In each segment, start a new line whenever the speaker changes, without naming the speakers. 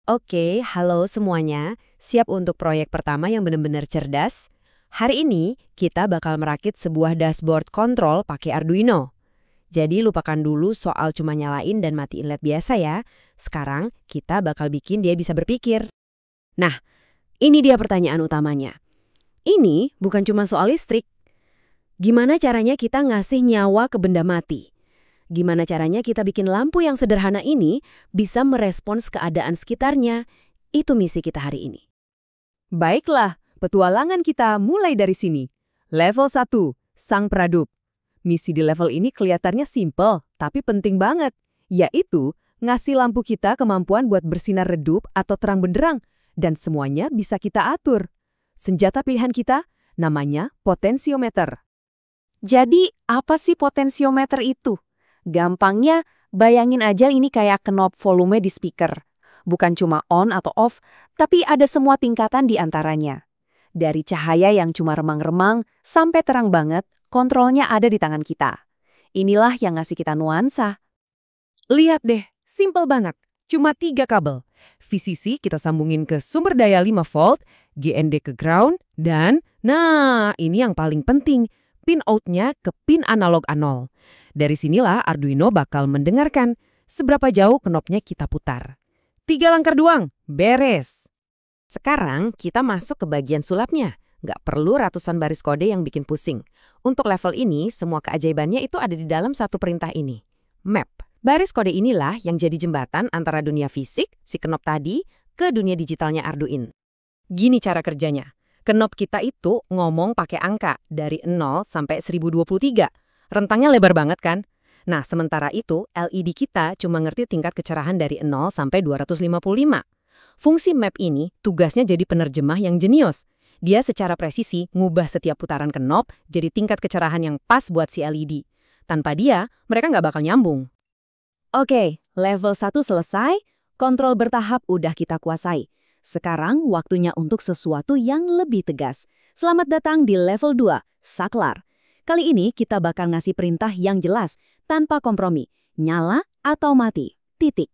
Oke, halo semuanya. Siap untuk proyek pertama yang benar-benar cerdas? Hari ini kita bakal merakit sebuah dashboard kontrol pakai Arduino. Jadi lupakan dulu soal cuma nyalain dan matiin LED biasa ya. Sekarang kita bakal bikin dia bisa berpikir. Nah, ini dia pertanyaan utamanya. Ini bukan cuma soal listrik. Gimana caranya kita ngasih nyawa ke benda mati? Gimana caranya kita bikin lampu yang sederhana ini bisa merespons keadaan sekitarnya? Itu misi kita hari ini.
Baiklah, petualangan kita mulai dari sini. Level 1, Sang Pradup. Misi di level ini kelihatannya simpel, tapi penting banget, yaitu ngasih lampu kita kemampuan buat bersinar redup atau terang benderang, dan semuanya bisa kita atur. Senjata pilihan kita namanya potensiometer.
Jadi, apa sih potensiometer itu? Gampangnya, bayangin aja ini kayak knob volume di speaker. Bukan cuma on atau off, tapi ada semua tingkatan di antaranya. Dari cahaya yang cuma remang-remang sampai terang banget, kontrolnya ada di tangan kita. Inilah yang ngasih kita nuansa.
Lihat deh, simpel banget. Cuma 3 kabel. VCC kita sambungin ke sumber daya 5 volt, GND ke ground, dan, nah, ini yang paling penting, pin out-nya ke pin analog A0. Dari sinilah Arduino bakal mendengarkan seberapa jauh knopnya kita putar. 3 langkah doang, beres.
Sekarang kita masuk ke bagian sulapnya. Nggak perlu ratusan baris kode yang bikin pusing. Untuk level ini, semua keajaibannya itu ada di dalam satu perintah ini. Map. Baris kode inilah yang jadi jembatan antara dunia fisik, si knob tadi, ke dunia digitalnya Arduino. Gini cara kerjanya. Knob kita itu ngomong pakai angka dari 0 sampai 1023. Rentangnya lebar banget kan? Nah, sementara itu LED kita cuma ngerti tingkat kecerahan dari 0 sampai 255. Fungsi map ini tugasnya jadi penerjemah yang jenius. Dia secara presisi ngubah setiap putaran knob jadi tingkat kecerahan yang pas buat si LED. Tanpa dia, mereka nggak bakal nyambung.
Oke, level 1 selesai, kontrol bertahap udah kita kuasai. Sekarang waktunya untuk sesuatu yang lebih tegas. Selamat datang di level 2, Saklar. Kali ini kita bakal ngasih perintah yang jelas, tanpa kompromi. Nyala atau mati. Titik.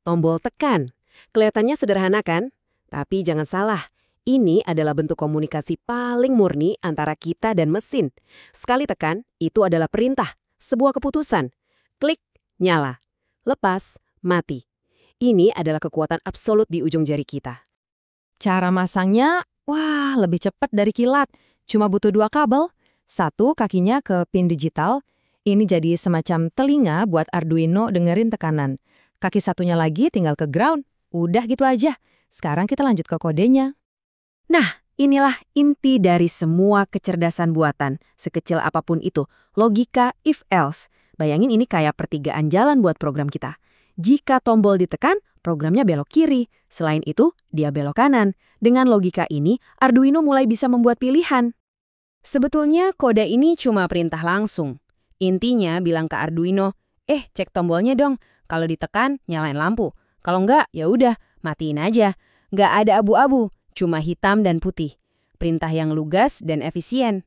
Tombol tekan. Kelihatannya sederhana kan? Tapi jangan salah, ini adalah bentuk komunikasi paling murni antara kita dan mesin. Sekali tekan, itu adalah perintah, sebuah keputusan. Klik, nyala. Lepas, mati. Ini adalah kekuatan absolut di ujung jari kita.
Cara masangnya, wah, lebih cepat dari kilat. Cuma butuh 2 kabel. Satu kakinya ke pin digital. Ini jadi semacam telinga buat Arduino dengerin tekanan. Kaki satunya lagi tinggal ke ground. Udah gitu aja. Sekarang kita lanjut ke kodenya.
Nah, inilah inti dari semua kecerdasan buatan, sekecil apapun itu. Logika if-else. Bayangin ini kayak pertigaan jalan buat program kita. Jika tombol ditekan, programnya belok kiri. Selain itu, dia belok kanan. Dengan logika ini, Arduino mulai bisa membuat pilihan. Sebetulnya kode ini cuma perintah langsung. Intinya bilang ke Arduino, cek tombolnya dong. Kalau ditekan, nyalain lampu. Kalau enggak, ya udah, matiin aja. Nggak ada abu-abu, cuma hitam dan putih. Perintah yang lugas dan efisien.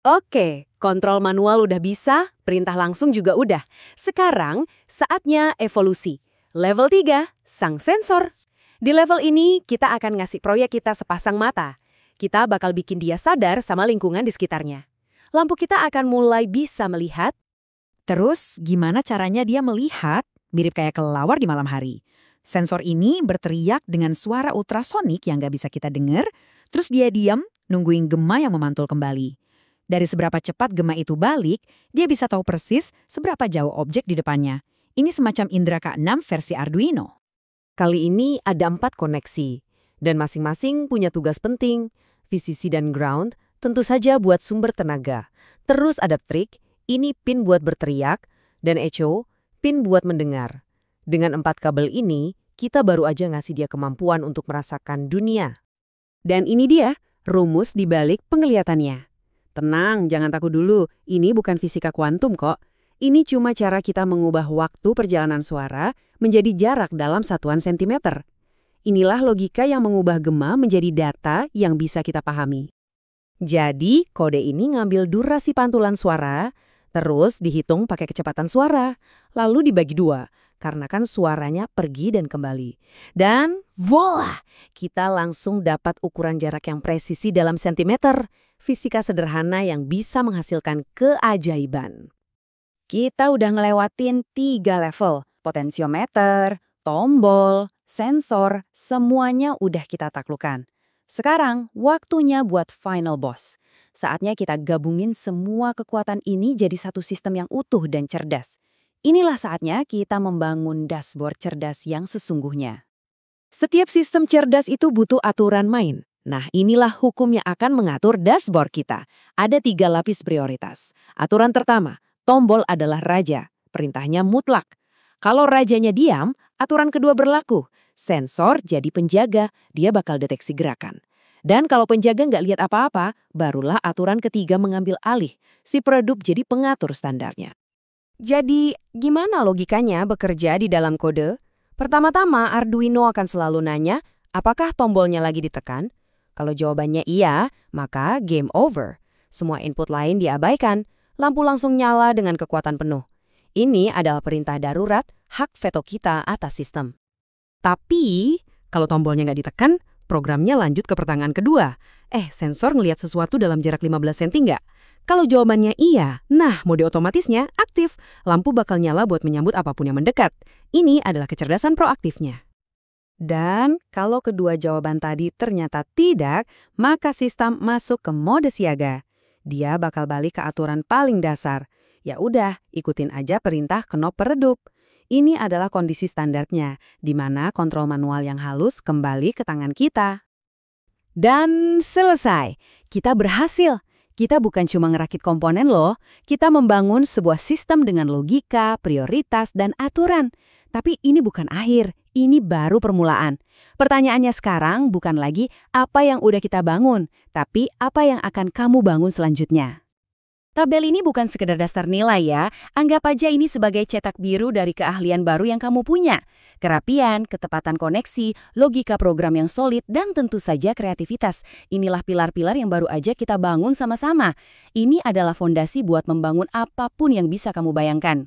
Oke, kontrol manual udah bisa, perintah langsung juga udah. Sekarang, saatnya evolusi. Level 3, sang sensor. Di level ini, kita akan ngasih proyek kita sepasang mata. Kita bakal bikin dia sadar sama lingkungan di sekitarnya. Lampu kita akan mulai bisa melihat.
Terus, gimana caranya dia melihat? Mirip kayak kelelawar di malam hari. Sensor ini berteriak dengan suara ultrasonik yang nggak bisa kita dengar, terus dia diam, nungguin gema yang memantul kembali. Dari seberapa cepat gema itu balik, dia bisa tahu persis seberapa jauh objek di depannya. Ini semacam indera K6 versi Arduino.
Kali ini ada 4 koneksi, dan masing-masing punya tugas penting. VCC dan ground tentu saja buat sumber tenaga. Terus ada trik, ini pin buat berteriak, dan echo, pin buat mendengar. Dengan 4 kabel ini, kita baru aja ngasih dia kemampuan untuk merasakan dunia. Dan ini dia, rumus di balik penglihatannya. Tenang, jangan takut dulu, ini bukan fisika kuantum kok. Ini cuma cara kita mengubah waktu perjalanan suara menjadi jarak dalam satuan sentimeter. Inilah logika yang mengubah gema menjadi data yang bisa kita pahami. Jadi, kode ini ngambil durasi pantulan suara, terus dihitung pakai kecepatan suara, lalu dibagi 2. karena kan suaranya pergi dan kembali. Dan voila, kita langsung dapat ukuran jarak yang presisi dalam sentimeter. Fisika sederhana yang bisa menghasilkan keajaiban.
Kita udah ngelewatin 3 level, potensiometer, tombol, sensor, semuanya udah kita taklukkan. Sekarang, waktunya buat final boss. Saatnya kita gabungin semua kekuatan ini jadi satu sistem yang utuh dan cerdas. Inilah saatnya kita membangun dashboard cerdas yang sesungguhnya.
Setiap sistem cerdas itu butuh aturan main. Nah, inilah hukum yang akan mengatur dashboard kita. Ada 3 lapis prioritas. Aturan pertama, tombol adalah raja. Perintahnya mutlak. Kalau rajanya diam, aturan kedua berlaku. Sensor jadi penjaga, dia bakal deteksi gerakan. Dan kalau penjaga nggak lihat apa-apa, barulah aturan ketiga mengambil alih. Si peredup jadi pengatur standarnya.
Jadi, gimana logikanya bekerja di dalam kode? Pertama-tama, Arduino akan selalu nanya, apakah tombolnya lagi ditekan? Kalau jawabannya iya, maka game over. Semua input lain diabaikan, lampu langsung nyala dengan kekuatan penuh. Ini adalah perintah darurat, hak veto kita atas sistem.
Tapi, kalau tombolnya nggak ditekan, programnya lanjut ke pertanyaan kedua. Sensor ngelihat sesuatu dalam jarak 15 cm nggak? Kalau jawabannya iya, nah mode otomatisnya aktif. Lampu bakal nyala buat menyambut apapun yang mendekat. Ini adalah kecerdasan proaktifnya.
Dan kalau kedua jawaban tadi ternyata tidak, maka sistem masuk ke mode siaga. Dia bakal balik ke aturan paling dasar. Ya udah, ikutin aja perintah knob peredup. Ini adalah kondisi standarnya, di mana kontrol manual yang halus kembali ke tangan kita. Dan selesai. Kita berhasil. Kita bukan cuma ngerakit komponen loh, kita membangun sebuah sistem dengan logika, prioritas, dan aturan. Tapi ini bukan akhir, ini baru permulaan. Pertanyaannya sekarang bukan lagi apa yang udah kita bangun, tapi apa yang akan kamu bangun selanjutnya. Tabel ini bukan sekedar dasar nilai ya, anggap aja ini sebagai cetak biru dari keahlian baru yang kamu punya. Kerapian, ketepatan koneksi, logika program yang solid, dan tentu saja kreativitas. Inilah pilar-pilar yang baru aja kita bangun sama-sama. Ini adalah fondasi buat membangun apapun yang bisa kamu bayangkan.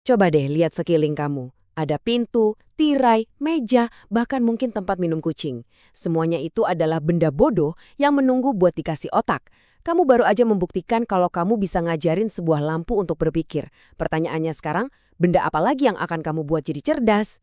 Coba deh lihat sekeliling kamu. Ada pintu, tirai, meja, bahkan mungkin tempat minum kucing. Semuanya itu adalah benda bodoh yang menunggu buat dikasih otak. Kamu baru aja membuktikan kalau kamu bisa ngajarin sebuah lampu untuk berpikir. Pertanyaannya sekarang, benda apa lagi yang akan kamu buat jadi cerdas?